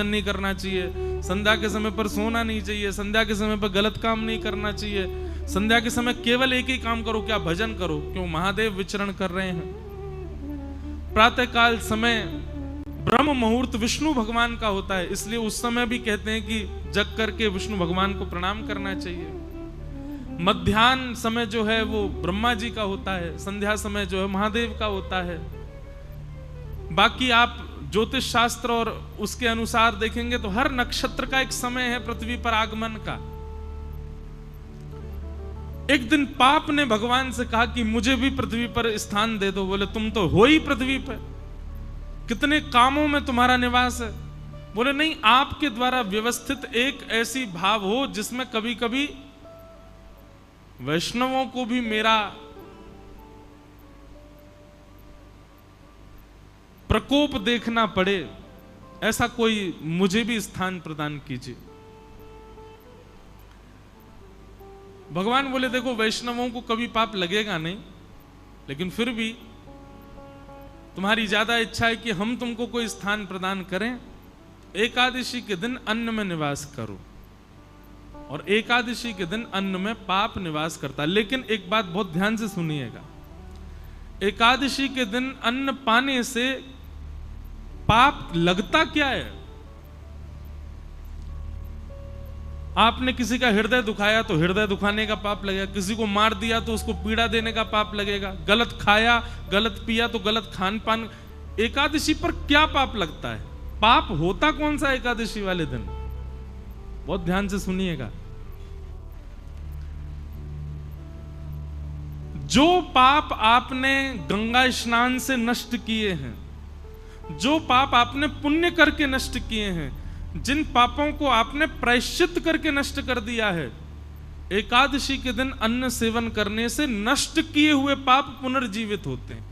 नहीं करना चाहिए, संध्या के समय पर सोना नहीं चाहिए, संध्या के समय पर गलत काम नहीं करना चाहिए, संध्या के समय केवल एक ही काम करो, क्या भजन करो, क्यों महादेव विचरण कर रहे हैं। प्रातः काल समय ब्रह्म मुहूर्त विष्णु भगवान का होता है, इसलिए उस समय भी कहते हैं कि जग करके विष्णु भगवान को प्रणाम करना चाहिए। मध्याह्न समय जो है वो ब्रह्मा जी का होता है, संध्या समय जो है महादेव का होता है। बाकी आप ज्योतिष शास्त्र और उसके अनुसार देखेंगे तो हर नक्षत्र का एक समय है पृथ्वी पर आगमन का। एक दिन पाप ने भगवान से कहा कि मुझे भी पृथ्वी पर स्थान दे दो। बोले तुम तो हो ही पृथ्वी पर, कितने कामों में तुम्हारा निवास है। बोले नहीं, आपके द्वारा व्यवस्थित एक ऐसी भाव हो जिसमें कभी कभी वैष्णवों को भी मेरा प्रकोप देखना पड़े, ऐसा कोई मुझे भी स्थान प्रदान कीजिए। भगवान बोले देखो, वैष्णवों को कभी पाप लगेगा नहीं, लेकिन फिर भी तुम्हारी ज्यादा इच्छा है कि हम तुमको कोई स्थान प्रदान करें। एकादशी के दिन अन्न में निवास करो, और एकादशी के दिन अन्न में पाप निवास करता है। लेकिन एक बात बहुत ध्यान से सुनिएगा, एकादशी के दिन अन्न पाने से पाप लगता क्या है? आपने किसी का हृदय दुखाया तो हृदय दुखाने का पाप लगेगा, किसी को मार दिया तो उसको पीड़ा देने का पाप लगेगा, गलत खाया गलत पिया तो गलत खान पान। एकादशी पर क्या पाप लगता है? पाप होता कौन सा एकादशी वाले दिन? बहुत ध्यान से सुनिएगा। जो पाप आपने गंगा स्नान से नष्ट किए हैं, जो पाप आपने पुण्य करके नष्ट किए हैं, जिन पापों को आपने प्रायश्चित करके नष्ट कर दिया है, एकादशी के दिन अन्न सेवन करने से नष्ट किए हुए पाप पुनर्जीवित होते हैं।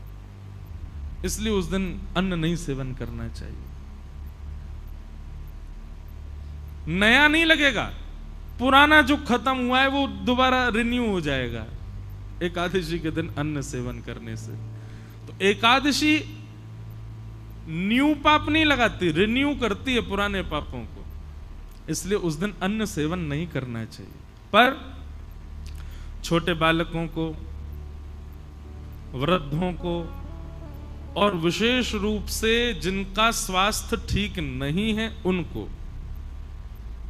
इसलिए उस दिन अन्न नहीं सेवन करना चाहिए। नया नहीं लगेगा, पुराना जो खत्म हुआ है वो दोबारा रिन्यू हो जाएगा एकादशी के दिन अन्न सेवन करने से। तो एकादशी न्यू पाप नहीं लगाती, रिन्यू करती है पुराने पापों को। इसलिए उस दिन अन्न सेवन नहीं करना चाहिए। पर छोटे बालकों को, वृद्धों को, और विशेष रूप से जिनका स्वास्थ्य ठीक नहीं है उनको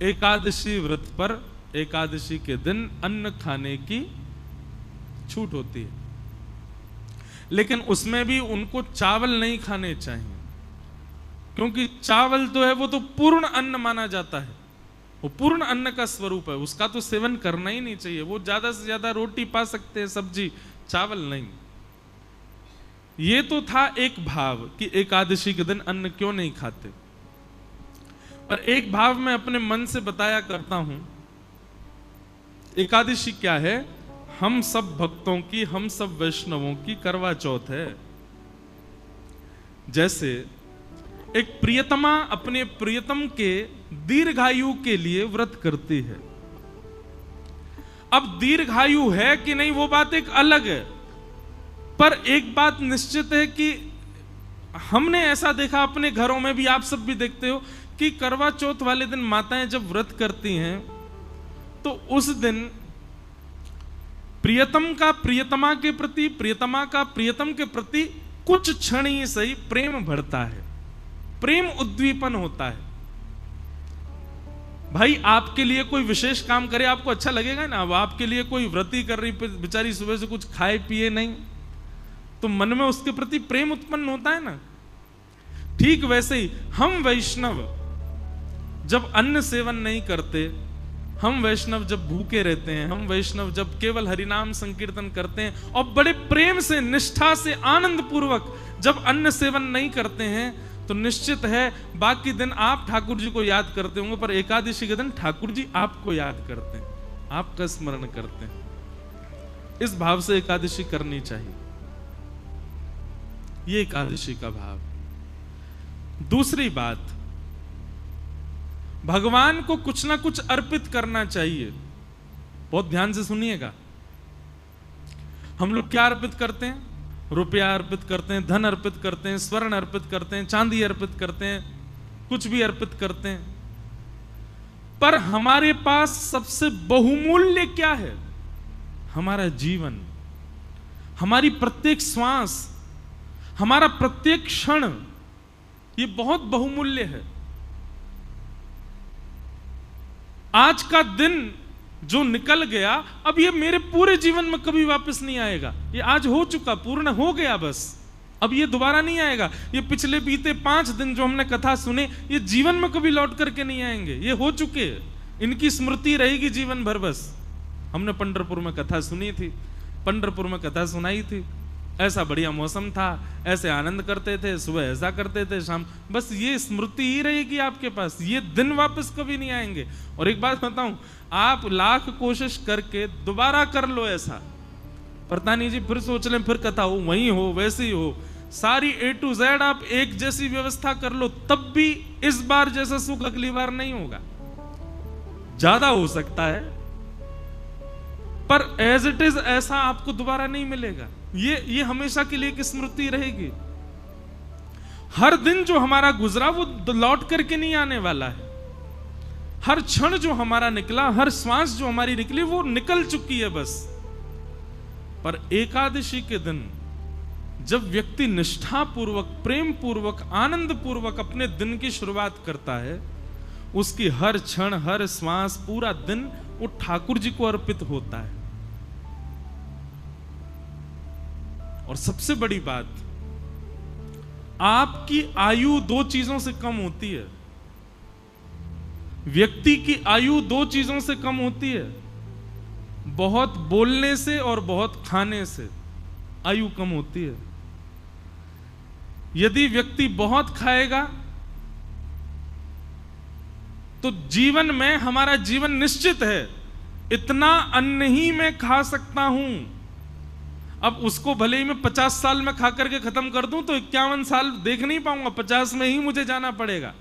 एकादशी व्रत पर एकादशी के दिन अन्न खाने की छूट होती है। लेकिन उसमें भी उनको चावल नहीं खाने चाहिए, क्योंकि चावल तो है वो तो पूर्ण अन्न माना जाता है, वो पूर्ण अन्न का स्वरूप है, उसका तो सेवन करना ही नहीं चाहिए। वो ज्यादा से ज्यादा रोटी पा सकते हैं, सब्जी, चावल नहीं। ये तो था एक भाव कि एकादशी के दिन अन्न क्यों नहीं खाते। पर एक भाव मैं अपने मन से बताया करता हूं। एकादशी क्या है? हम सब भक्तों की, हम सब वैष्णवों की करवा चौथ है। जैसे एक प्रियतमा अपने प्रियतम के दीर्घायु के लिए व्रत करती है। अब दीर्घायु है कि नहीं वो बात एक अलग है, पर एक बात निश्चित है कि हमने ऐसा देखा अपने घरों में भी, आप सब भी देखते हो कि करवा चौथ वाले दिन माताएं जब व्रत करती हैं तो उस दिन प्रियतम का प्रियतमा के प्रति, प्रियतमा का प्रियतम के प्रति कुछ क्षण ही सही प्रेम बढ़ता है, प्रेम उद्दीपन होता है। भाई आपके लिए कोई विशेष काम करे आपको अच्छा लगेगा ना। अब आपके लिए कोई व्रती कर रही बेचारी, सुबह से कुछ खाए पिए नहीं, तो मन में उसके प्रति प्रेम उत्पन्न होता है ना। ठीक वैसे ही हम वैष्णव जब अन्न सेवन नहीं करते, हम वैष्णव जब भूखे रहते हैं, हम वैष्णव जब केवल हरिनाम संकीर्तन करते हैं और बड़े प्रेम से, निष्ठा से, आनंद पूर्वक जब अन्न सेवन नहीं करते हैं, तो निश्चित है बाकी दिन आप ठाकुर जी को याद करते होंगे, पर एकादशी के दिन ठाकुर जी आपको याद करते हैं, आपका स्मरण करते हैं। इस भाव से एकादशी करनी चाहिए। ये एकादशी का भाव। दूसरी बात, भगवान को कुछ ना कुछ अर्पित करना चाहिए। बहुत ध्यान से सुनिएगा। हम लोग क्या अर्पित करते हैं? रुपया अर्पित करते हैं, धन अर्पित करते हैं, स्वर्ण अर्पित करते हैं, चांदी अर्पित करते हैं, कुछ भी अर्पित करते हैं, पर हमारे पास सबसे बहुमूल्य क्या है? हमारा जीवन, हमारी प्रत्येक श्वास, हमारा प्रत्येक क्षण, ये बहुत बहुमूल्य है। आज का दिन जो निकल गया, अब ये मेरे पूरे जीवन में कभी वापस नहीं आएगा। ये आज हो चुका, पूर्ण हो गया, बस अब ये दोबारा नहीं आएगा। ये पिछले बीते 5 दिन जो हमने कथा सुने, ये जीवन में कभी लौट करके नहीं आएंगे, ये हो चुके। इनकी स्मृति रहेगी जीवन भर। बस हमने पंढरपुर में कथा सुनी थी, पंढरपुर में कथा सुनाई थी, ऐसा बढ़िया मौसम था, ऐसे आनंद करते थे, सुबह ऐसा करते थे, शाम, बस ये स्मृति ही रहेगी आपके पास। ये दिन वापस कभी नहीं आएंगे। और एक बात बताऊं, आप लाख कोशिश करके दोबारा कर लो ऐसा, पता नहीं जी, फिर सोच लें, फिर कथा हो, वही हो, वैसे ही हो, सारी A to Z आप एक जैसी व्यवस्था कर लो, तब भी इस बार जैसा सुख अगली बार नहीं होगा। ज्यादा हो सकता है, पर एज इट इज ऐसा आपको दोबारा नहीं मिलेगा। ये हमेशा के लिए एक स्मृति रहेगी। हर दिन जो हमारा गुजरा वो लौट करके नहीं आने वाला है। हर क्षण जो हमारा निकला, हर श्वास जो हमारी निकली, वो निकल चुकी है बस। पर एकादशी के दिन जब व्यक्ति निष्ठा पूर्वक, प्रेम पूर्वक, आनंद पूर्वक अपने दिन की शुरुआत करता है, उसकी हर क्षण, हर श्वास, पूरा दिन वो ठाकुर जी को अर्पित होता है। और सबसे बड़ी बात, आपकी आयु 2 चीजों से कम होती है। व्यक्ति की आयु 2 चीजों से कम होती है, बहुत बोलने से और बहुत खाने से आयु कम होती है। यदि व्यक्ति बहुत खाएगा तो जीवन में, हमारा जीवन निश्चित है, इतना अन्न ही मैं खा सकता हूं। अब उसको भले ही मैं 50 साल में खा करके खत्म कर दूं तो 51 साल देख नहीं पाऊंगा, 50 में ही मुझे जाना पड़ेगा।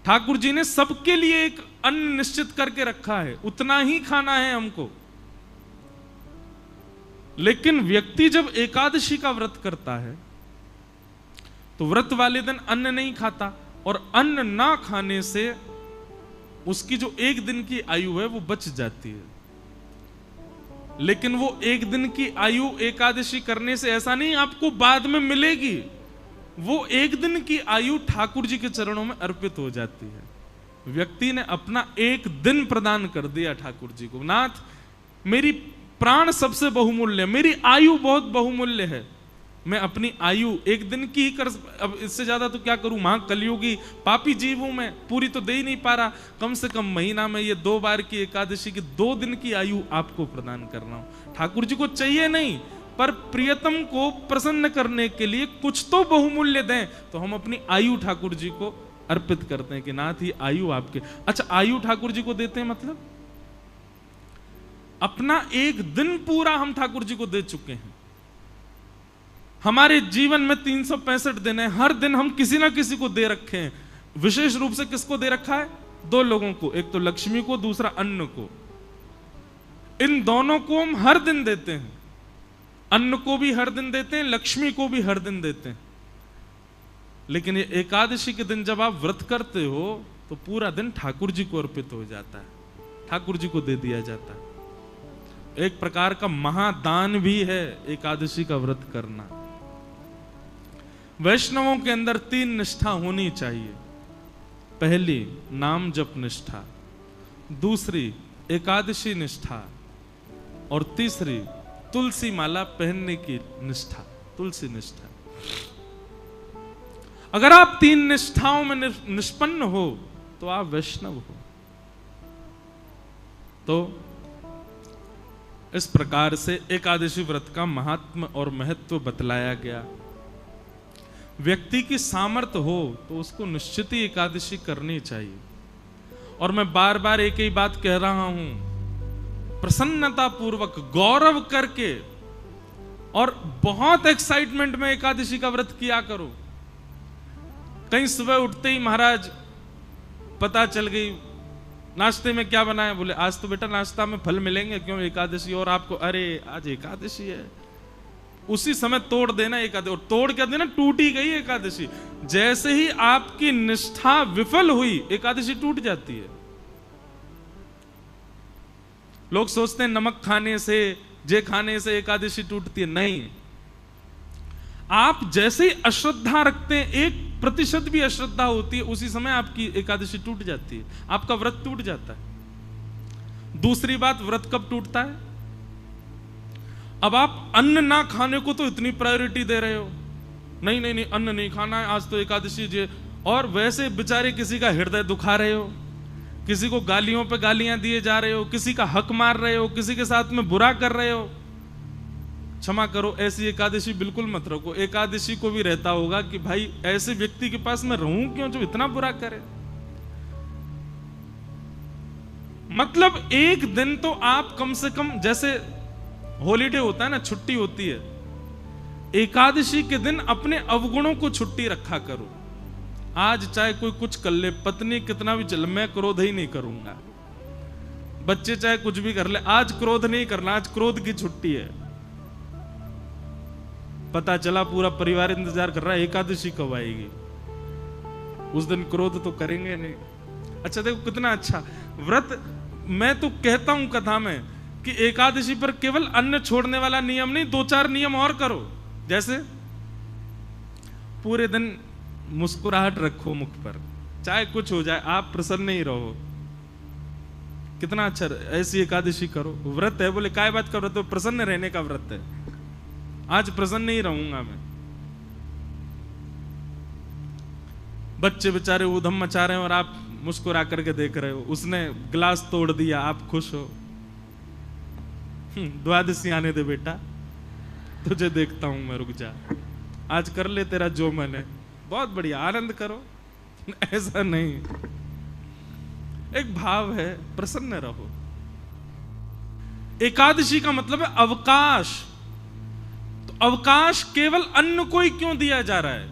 ठाकुर जी ने सबके लिए एक अन्न निश्चित करके रखा है, उतना ही खाना है हमको। लेकिन व्यक्ति जब एकादशी का व्रत करता है तो व्रत वाले दिन अन्न नहीं खाता, और अन्न ना खाने से उसकी जो 1 दिन की आयु है वो बच जाती है। लेकिन वो 1 दिन की आयु एकादशी करने से ऐसा नहीं आपको बाद में मिलेगी, वो 1 दिन की आयु ठाकुर जी के चरणों में अर्पित हो जाती है। व्यक्ति ने अपना 1 दिन प्रदान कर दिया ठाकुर जी को। नाथ, मेरी प्राण सबसे बहुमूल्य, मेरी आयु बहुत बहुमूल्य है, मैं अपनी आयु 1 दिन की ही कर, अब इससे ज्यादा तो क्या करूं, महा कलयुगी पापी जीव हूं मैं, पूरी तो दे ही नहीं पा रहा। कम से कम महीना में ये 2 बार की एकादशी की 2 दिन की आयु आपको प्रदान कर रहा हूं। ठाकुर जी को चाहिए नहीं, पर प्रियतम को प्रसन्न करने के लिए कुछ तो बहुमूल्य दें, तो हम अपनी आयु ठाकुर जी को अर्पित करते हैं कि नाथ ही आयु आपके। अच्छा, आयु ठाकुर जी को देते हैं मतलब अपना 1 दिन पूरा हम ठाकुर जी को दे चुके हैं। हमारे जीवन में 365 दिन है, हर दिन हम किसी ना किसी को दे रखे हैं। विशेष रूप से किसको दे रखा है? 2 लोगों को, एक तो लक्ष्मी को, दूसरा अन्न को। इन दोनों को हम हर दिन देते हैं, अन्न को भी हर दिन देते हैं, लक्ष्मी को भी हर दिन देते हैं। लेकिन ये एकादशी के दिन जब आप व्रत करते हो तो पूरा दिन ठाकुर जी को अर्पित हो जाता है, ठाकुर जी को दे दिया जाता है। एक प्रकार का महादान भी है एकादशी का व्रत करना। वैष्णवों के अंदर 3 निष्ठा होनी चाहिए। पहली नाम जप निष्ठा, दूसरी एकादशी निष्ठा, और तीसरी तुलसी माला पहनने की निष्ठा, तुलसी निष्ठा। अगर आप 3 निष्ठाओं में निष्पन्न हो तो आप वैष्णव हो। तो इस प्रकार से एकादशी व्रत का महात्म और महत्व बतलाया गया। व्यक्ति की सामर्थ्य हो तो उसको निश्चित ही एकादशी करनी चाहिए। और मैं बार बार एक ही बात कह रहा हूं, प्रसन्नता पूर्वक, गौरव करके और बहुत एक्साइटमेंट में एकादशी का व्रत किया करो। कहीं सुबह उठते ही महाराज पता चल गई नाश्ते में क्या बनाया, बोले आज तो बेटा नाश्ता में फल मिलेंगे, क्यों एकादशी, और आपको अरे आज एकादशी है, उसी समय तोड़ देना एकादशी। और तोड़ क्या देना, टूट ही गई एकादशी। जैसे ही आपकी निष्ठा विफल हुई, एकादशी टूट जाती है। लोग सोचते हैं नमक खाने से, जे खाने से एकादशी टूटती है। नहीं, आप जैसे ही अश्रद्धा रखते हैं, 1% भी अश्रद्धा होती है, उसी समय आपकी एकादशी टूट जाती है, आपका व्रत टूट जाता है। दूसरी बात, व्रत कब टूटता है? अब आप अन्न ना खाने को तो इतनी प्रायोरिटी दे रहे हो, नहीं नहीं नहीं अन्न नहीं खाना है, आज तो एकादशी जे, और वैसे बेचारे किसी का हृदय दुखा रहे हो, किसी को गालियों पे गालियां दिए जा रहे हो, किसी का हक मार रहे हो, किसी के साथ में बुरा कर रहे हो। क्षमा करो, ऐसी एकादशी बिल्कुल मत रखो। एकादशी को भी रहता होगा कि भाई ऐसे व्यक्ति के पास मैं रहूं क्यों जो इतना बुरा करे। मतलब एक दिन तो आप कम से कम, जैसे हॉलीडे होता है ना, छुट्टी होती है, एकादशी के दिन अपने अवगुणों को छुट्टी रखा करो। आज चाहे कोई कुछ कर ले, पत्नी कितना भी चल, मैं क्रोध ही नहीं करूंगा। बच्चे चाहे कुछ भी कर ले, आज क्रोध नहीं करना, आज क्रोध की छुट्टी है। पता चला पूरा परिवार इंतजार कर रहा है एकादशी कब आएगी, उस दिन क्रोध तो करेंगे नहीं। अच्छा देखो कितना अच्छा व्रत। मैं तो कहता हूं कथा में कि एकादशी पर केवल अन्न छोड़ने वाला नियम नहीं, 2-4 नियम और करो। जैसे पूरे दिन मुस्कुराहट रखो मुख पर, चाहे कुछ हो जाए आप प्रसन्न ही रहो। कितना अच्छा, ऐसी एकादशी करो। व्रत है, बोले काय बात का व्रत है? प्रसन्न रहने का व्रत है। आज प्रसन्न ही रहूंगा मैं। बच्चे बेचारे ऊधम मचा रहे हैं और आप मुस्कुरा करके देख रहे हो। उसने गिलास तोड़ दिया, आप खुश हो। द्वादशी आने दे बेटा, तुझे देखता हूं मैं, रुक जा, आज कर ले तेरा जो मन है। बहुत बढ़िया, आनंद करो। ऐसा नहीं, एक भाव है, प्रसन्न रहो। एकादशी का मतलब है अवकाश। तो अवकाश केवल अन्न को ही क्यों दिया जा रहा है?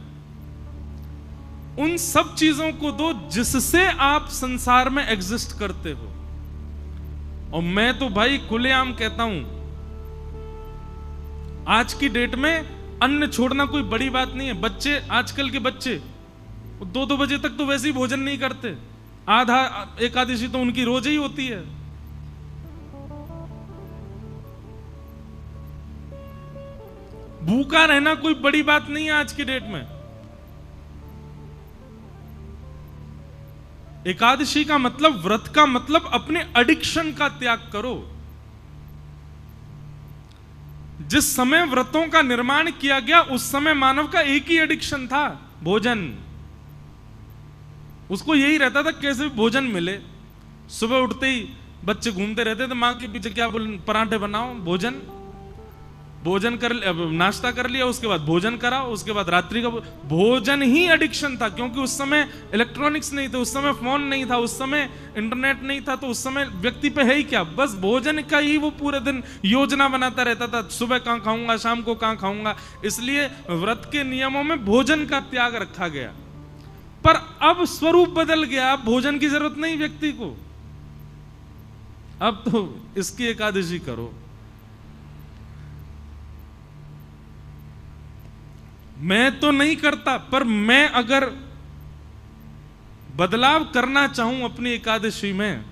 उन सब चीजों को दो जिससे आप संसार में एग्जिस्ट करते हो। और मैं तो भाई खुलेआम कहता हूं, आज की डेट में अन्न छोड़ना कोई बड़ी बात नहीं है। बच्चे, आजकल के बच्चे 2-2 बजे तक तो वैसे ही भोजन नहीं करते। आधा एकादशी तो उनकी रोज ही होती है। भूखा रहना कोई बड़ी बात नहीं है आज की डेट में। एकादशी का मतलब, व्रत का मतलब अपने एडिक्शन का त्याग करो। जिस समय व्रतों का निर्माण किया गया उस समय मानव का एक ही एडिक्शन था, भोजन। उसको यही रहता था कैसे भी भोजन मिले। सुबह उठते ही बच्चे घूमते रहते थे मां के पीछे, क्या बोल, पराठे बनाओ, भोजन। भोजन कर, नाश्ता कर लिया, उसके बाद भोजन करा, उसके बाद रात्रि का भोजन ही एडिक्शन था। क्योंकि उस समय इलेक्ट्रॉनिक्स नहीं थे, उस समय फोन नहीं था, उस समय इंटरनेट नहीं था, तो उस समय व्यक्ति पे है ही क्या, बस भोजन का ही वो पूरे दिन योजना बनाता रहता था। सुबह कहां खाऊंगा, शाम को कहां खाऊंगा। इसलिए व्रत के नियमों में भोजन का त्याग रखा गया। पर अब स्वरूप बदल गया, अब भोजन की जरूरत नहीं व्यक्ति को। अब तो इसकी एकादशी करो। मैं तो नहीं करता, पर मैं अगर बदलाव करना चाहूं अपनी एकादशी में,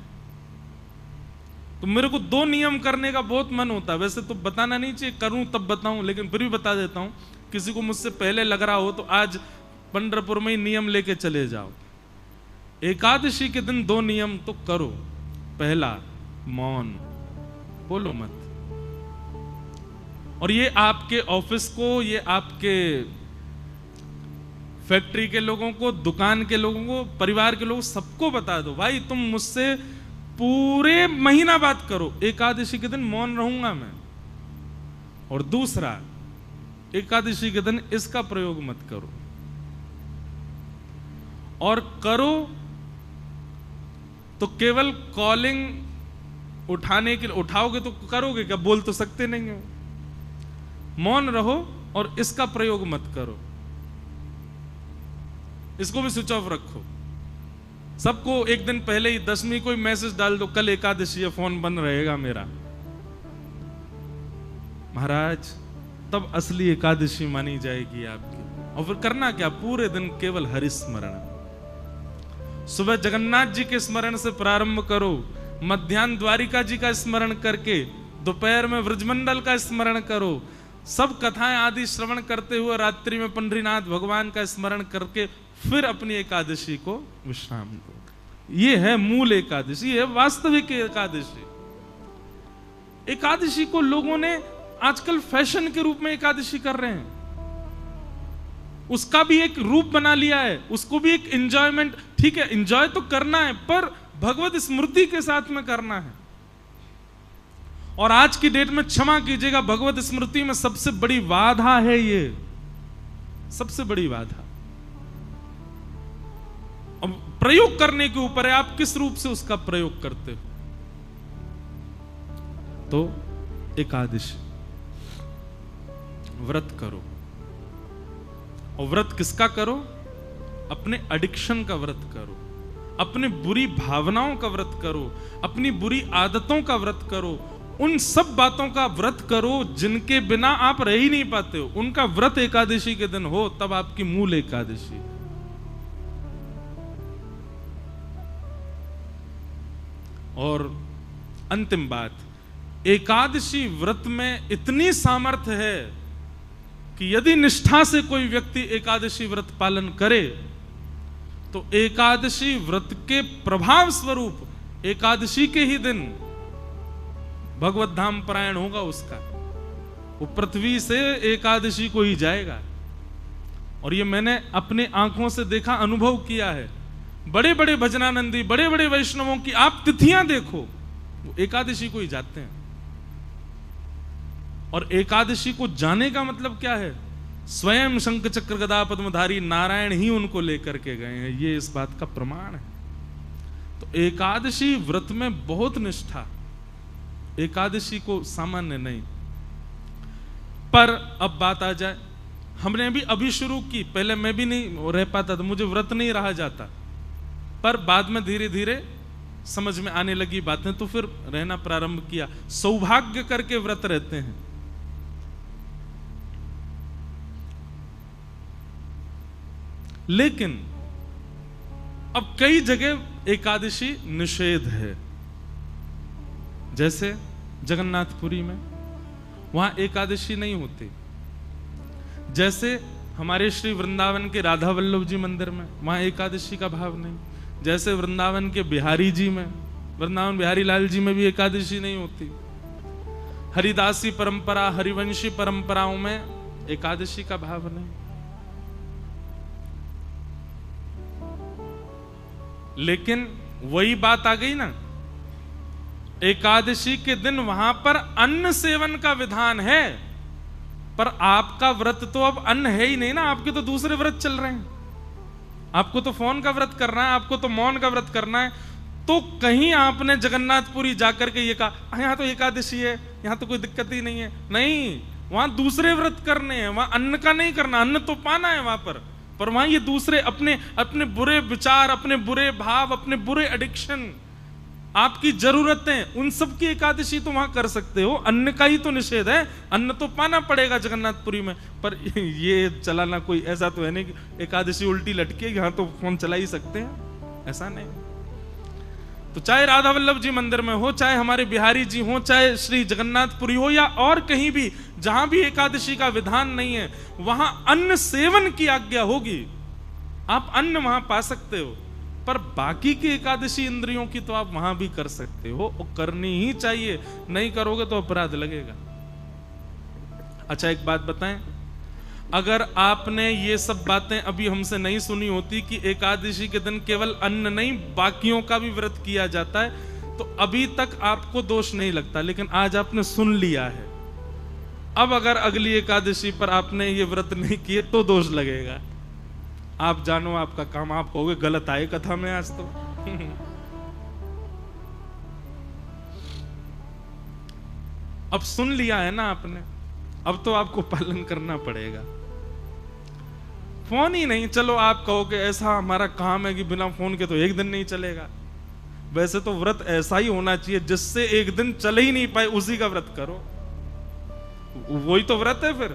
तो मेरे को 2 नियम करने का बहुत मन होता है। वैसे तो बताना नहीं चाहिए, करूं तब बताऊं, लेकिन फिर भी बता देता हूं। किसी को मुझसे पहले लग रहा हो तो आज पंढरपुर में ही नियम लेके चले जाओ। एकादशी के दिन 2 नियम तो करो। पहला, मौन, बोलो मत। और ये आपके ऑफिस को, ये आपके फैक्ट्री के लोगों को, दुकान के लोगों को, परिवार के लोगों, सबको बता दो, भाई तुम मुझसे पूरे महीना बात करो, एकादशी के दिन मौन रहूंगा मैं। और दूसरा, एकादशी के दिन इसका प्रयोग मत करो। और करो तो केवल कॉलिंग उठाने के लिए उठाओगे तो करोगे क्या? बोल तो सकते नहीं हो। मौन रहो और इसका प्रयोग मत करो। इसको भी स्विच ऑफ रखो। सबको एक दिन पहले ही 10वीं को ही मैसेज डाल दो, कल एकादशी है, फोन बंद रहेगा मेरा। महाराज तब असली एकादशी मानी जाएगी आपकी। और फिर करना क्या, पूरे दिन केवल हरि स्मरण। सुबह जगन्नाथ जी के स्मरण से प्रारंभ करो, मध्याह्न द्वारिका जी का स्मरण करके, दोपहर में व्रजमंडल का स्मरण करो, सब कथाएं आदि श्रवण करते हुए रात्रि में पंढरीनाथ भगवान का स्मरण करके फिर अपनी एकादशी को विश्राम दो। ये है मूल एकादशी, है वास्तविक एकादशी। एकादशी को लोगों ने आजकल फैशन के रूप में एकादशी कर रहे हैं, उसका भी एक रूप बना लिया है, उसको भी एक एंजॉयमेंट। ठीक है, एंजॉय तो करना है, पर भगवत स्मृति के साथ में करना है। और आज की डेट में क्षमा कीजिएगा, भगवत स्मृति में सबसे बड़ी बाधा है ये, सबसे बड़ी बाधा। अब प्रयोग करने के ऊपर है, आप किस रूप से उसका प्रयोग करते हो। तो एकादशी व्रत करो, और व्रत किसका करो, अपने एडिक्शन का व्रत करो, अपने बुरी भावनाओं का व्रत करो, अपनी बुरी आदतों का व्रत करो, उन सब बातों का व्रत करो जिनके बिना आप रह ही नहीं पाते हो। उनका व्रत एकादशी के दिन हो, तब आपकी मूल एकादशी। और अंतिम बात, एकादशी व्रत में इतनी सामर्थ्य है कि यदि निष्ठा से कोई व्यक्ति एकादशी व्रत पालन करे तो एकादशी व्रत के प्रभाव स्वरूप एकादशी के ही दिन भगवत धाम परायण होगा उसका, वो पृथ्वी से एकादशी को ही जाएगा। और ये मैंने अपने आंखों से देखा, अनुभव किया है। बड़े बड़े भजनानंदी, बड़े बड़े वैष्णवों की आप तिथियां देखो, वो एकादशी को ही जाते हैं। और एकादशी को जाने का मतलब क्या है, स्वयं शंख चक्र गदा पद्मधारी नारायण ही उनको लेकर के गए हैं, ये इस बात का प्रमाण है। तो एकादशी व्रत में बहुत निष्ठा, एकादशी को सामान्य नहीं। पर अब बात आ जाए, हमने भी अभी शुरू की, पहले मैं भी नहीं रह पाता था, मुझे व्रत नहीं रहा जाता, पर बाद में धीरे धीरे समझ में आने लगी बातें, तो फिर रहना प्रारंभ किया। सौभाग्य करके व्रत रहते हैं। लेकिन अब कई जगह एकादशी निषेध है, जैसे जगन्नाथपुरी में वहां एकादशी नहीं होती, जैसे हमारे श्री वृंदावन के राधा वल्लभ जी मंदिर में वहां एकादशी का भाव नहीं, जैसे वृंदावन के बिहारी जी में, वृंदावन बिहारी लाल जी में भी एकादशी नहीं होती। हरिदासी परंपरा, हरिवंशी परंपराओं में एकादशी का भाव नहीं। लेकिन वही बात आ गई ना, एकादशी के दिन वहां पर अन्न सेवन का विधान है, पर आपका व्रत तो अब अन्न है ही नहीं ना, आपके तो दूसरे व्रत चल रहे हैं। आपको तो फोन का व्रत करना है, आपको तो मौन का व्रत करना है। तो कहीं आपने जगन्नाथपुरी जाकर के ये कहा यहां तो एकादशी है, यहां तो कोई दिक्कत ही नहीं है, नहीं, वहां दूसरे व्रत करने हैं, वहां अन्न का नहीं करना, अन्न तो पाना है वहां पर वहां ये दूसरे अपने बुरे विचार, अपने बुरे भाव, अपने बुरे एडिक्शन, आपकी जरूरतें, उन सब की एकादशी तो वहां कर सकते हो। अन्न का ही तो निषेध है, अन्न तो पाना पड़ेगा जगन्नाथपुरी में, पर ये चलाना कोई ऐसा तो है नहीं कि एकादशी उल्टी लटके, यहां तो फोन चला ही सकते हैं, ऐसा नहीं। तो चाहे राधा वल्लभ जी मंदिर में हो, चाहे हमारे बिहारी जी हो, चाहे श्री जगन्नाथपुरी हो, या और कहीं भी जहां भी एकादशी का विधान नहीं है, वहां अन्न सेवन की आज्ञा होगी। आप अन्न वहां पा सकते हो, पर बाकी की एकादशी इंद्रियों की तो आप वहां भी कर सकते हो, और करनी ही चाहिए। नहीं करोगे तो अपराध लगेगा। अच्छा, एक बात बताएं, अगर आपने ये सब बातें अभी हमसे नहीं सुनी होती कि एकादशी के दिन केवल अन्न नहीं बाकियों का भी व्रत किया जाता है, तो अभी तक आपको दोष नहीं लगता। लेकिन आज आपने सुन लिया है, अब अगर अगली एकादशी पर आपने ये व्रत नहीं किए तो दोष लगेगा। आप जानो आपका काम, आप कहोगे गलत आए कथा में आज तो। अब सुन लिया है ना आपने, अब तो आपको पालन करना पड़ेगा। फोन ही नहीं, चलो आप कहोगे ऐसा हमारा काम है कि बिना फोन के तो एक दिन नहीं चलेगा। वैसे तो व्रत ऐसा ही होना चाहिए जिससे एक दिन चले ही नहीं पाए, उसी का व्रत करो। वही तो व्रत है फिर।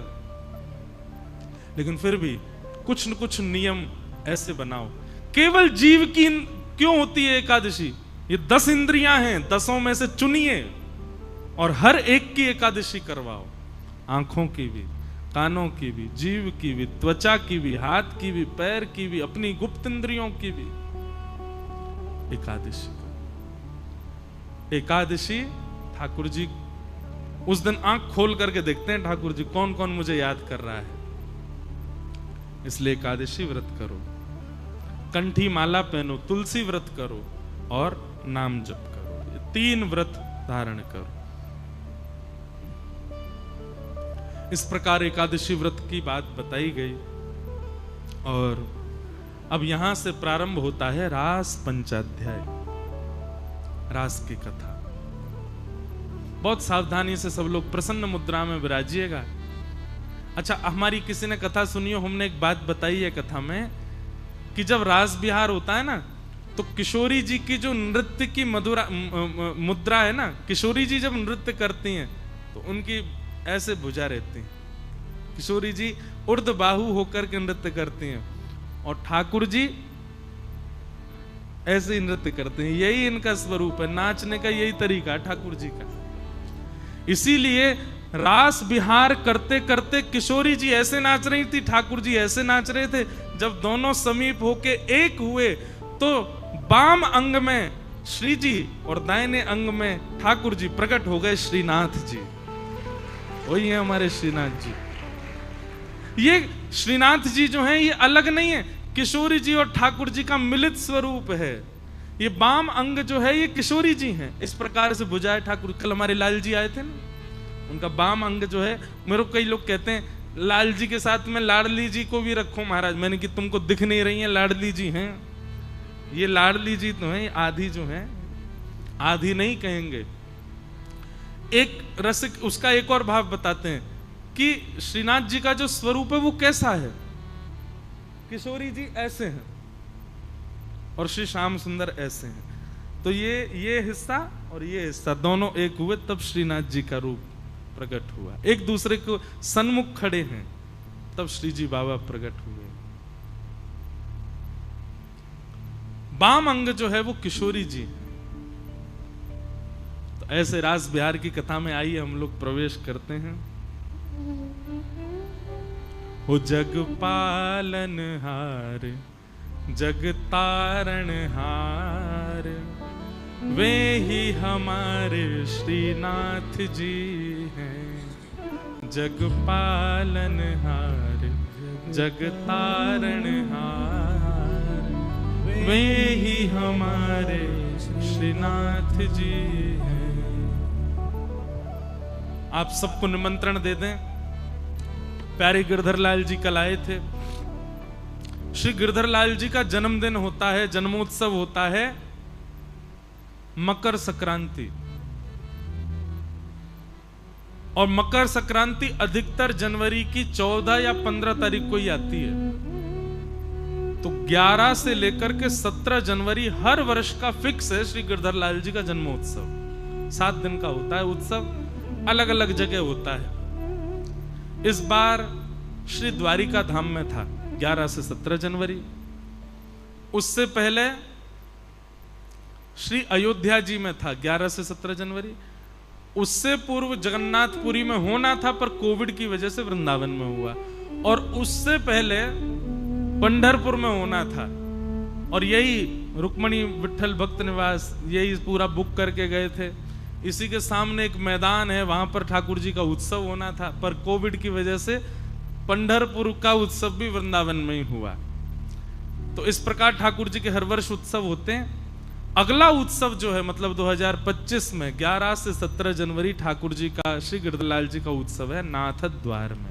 लेकिन फिर भी कुछ न कुछ नियम ऐसे बनाओ। केवल जीव की क्यों होती है एकादशी? ये 10 इंद्रियां हैं, 10 में से चुनिए और हर एक की एकादशी करवाओ। आंखों की भी, कानों की भी, जीव की भी, त्वचा की भी, हाथ की भी, पैर की भी, अपनी गुप्त इंद्रियों की भी एकादशी करो। एकादशी ठाकुर जी उस दिन आंख खोल करके देखते हैं ठाकुर जी कौन कौन मुझे याद कर रहा है। इसलिए एकादशी व्रत करो, कंठी माला पहनो, तुलसी व्रत करो और नाम जप करो। ये 3 व्रत धारण करो। इस प्रकार एकादशी व्रत की बात बताई गई और अब यहां से प्रारंभ होता है रास पंचाध्याय, रास की कथा। बहुत सावधानी से सब लोग प्रसन्न मुद्रा में विराजिएगा। अच्छा, हमारी किसी ने कथा सुनी हो, हमने एक बात बताई है कथा में कि जब रास बिहार होता है ना, तो किशोरी जी की जो नृत्य की मुद्रा है ना, किशोरी जी जब नृत्य करती हैं तो उनकी ऐसे भुजा रहती हैं। किशोरी जी उर्ध बाहु होकर के नृत्य करती हैं और ठाकुर जी ऐसे ही नृत्य करते हैं। यही इनका स्वरूप है, नाचने का यही तरीका है ठाकुर जी का। इसीलिए रास बिहार करते करते किशोरी जी ऐसे नाच रही थी, ठाकुर जी ऐसे नाच रहे थे। जब दोनों समीप होके एक हुए तो बाम अंग में श्री जी और दाहिने अंग में ठाकुर जी प्रकट हो गए, श्रीनाथ जी। वही है हमारे श्रीनाथ जी। ये श्रीनाथ जी जो हैं ये अलग नहीं है, किशोरी जी और ठाकुर जी का मिलित स्वरूप है। ये बाम अंग जो है ये किशोरी जी हैं। इस प्रकार से बुझाए ठाकुर। कल हमारे लाल जी आए थे ना, उनका बाम अंग जो है, मेरे को कई लोग कहते हैं लाल जी के साथ में लाडली जी को भी रखो महाराज। मैंने कि तुमको दिख नहीं रही है, लाडली जी हैं। ये लाडली जी तो हैं, आधी जो है, आधी नहीं कहेंगे। एक रसिक उसका एक और भाव बताते हैं कि श्रीनाथ जी का जो स्वरूप है वो कैसा है। किशोरी जी ऐसे हैं और श्री श्याम सुंदर ऐसे हैं। तो ये हिस्सा और ये हिस्सा दोनों एक हुए, तब श्रीनाथ जी का रूप प्रकट हुआ। एक दूसरे को सन्मुख खड़े हैं, तब श्री जी बाबा प्रकट हुए। बाम अंग जो है वो किशोरी जी है। तो ऐसे रास बिहार की कथा में आइए हम लोग प्रवेश करते हैं। हो जग पालन हार, जग तारण हार, वे ही हमारे श्रीनाथ जी हैं। जग पालन हार, जग तारण हार, वे ही हमारे श्रीनाथ जी हैं। आप सबको निमंत्रण दे दें। प्यारे गिरधर लाल जी कल आए थे। श्री गिरधर लाल जी का जन्मदिन होता है, जन्मोत्सव होता है मकर संक्रांति। और मकर संक्रांति अधिकतर जनवरी की 14 या 15 तारीख को ही आती है। तो 11 से लेकर के 17 जनवरी हर वर्ष का फिक्स है श्री गिरधर लाल जी का जन्मोत्सव। 7 दिन का होता है उत्सव, अलग अलग जगह होता है। इस बार श्री द्वारिका धाम में था 11 से 17 जनवरी। उससे पहले श्री अयोध्या जी में था 11 से 17 जनवरी। उससे पूर्व जगन्नाथपुरी में होना था पर कोविड की वजह से वृंदावन में हुआ। और उससे पहले पंढरपुर में होना था। और यही रुक्मणी विठल भक्त निवास, यही पूरा बुक करके गए थे। इसी के सामने एक मैदान है, वहां पर ठाकुर जी का उत्सव होना था, पर कोविड की वजह से पंढरपुर का उत्सव भी वृंदावन में ही हुआ। तो इस प्रकार ठाकुर जी के हर वर्ष उत्सव होते हैं। अगला उत्सव जो है मतलब 2025 में 11 से 17 जनवरी ठाकुर जी का, श्री गिरधर लाल जी का उत्सव है नाथ द्वार में।